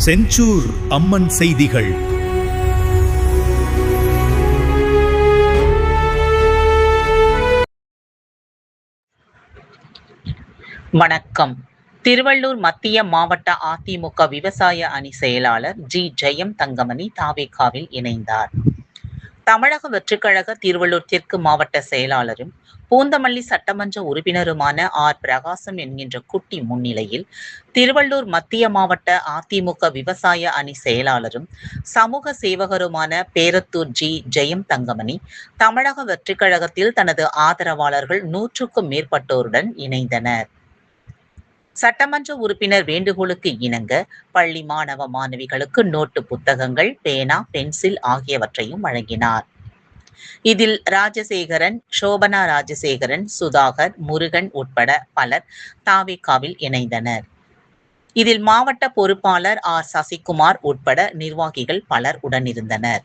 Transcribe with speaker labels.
Speaker 1: செஞ்சூர் அம்மன் செய்திகள்.
Speaker 2: வணக்கம். திருவள்ளூர் மத்திய மாவட்ட அதிமுக விவசாய அணி செயலாளர் ஜி. ஜெயம் தங்கமணி தாவேகாவில் இணைந்தார். தமிழக வெற்றிக்கழக திருவள்ளூர் தெற்கு மாவட்ட செயலாளரும் பூந்தமல்லி சட்டமன்ற உறுப்பினருமான ஆர். பிரகாசம் என்கின்ற குட்டி முன்னிலையில் திருவள்ளூர் மத்திய மாவட்ட அதிமுக விவசாய அணி செயலாளரும் சமூக சேவகருமான பேரத்தூர் ஜி. ஜெயம் தங்கமணி தமிழக வெற்றிக்கழகத்தில் தனது ஆதரவாளர்கள் 100க்கும் மேற்பட்டோருடன் இணைந்தனர். சட்டமன்ற உறுப்பினர் வேண்டுகோளுக்கு இணங்க பள்ளி மாணவ மாணவிகளுக்கு நோட்டு புத்தகங்கள், பேனா, பென்சில் ஆகியவற்றையும் வழங்கினார். இதில் ராஜசேகரன், சோபனா ராஜசேகரன், சுதாகர், முருகன் உட்பட பலர் தாவேகாவில் இணைந்தனர். இதில் மாவட்ட பொறுப்பாளர் ஆர். சசிகுமார் உட்பட நிர்வாகிகள் பலர் உடனிருந்தனர்.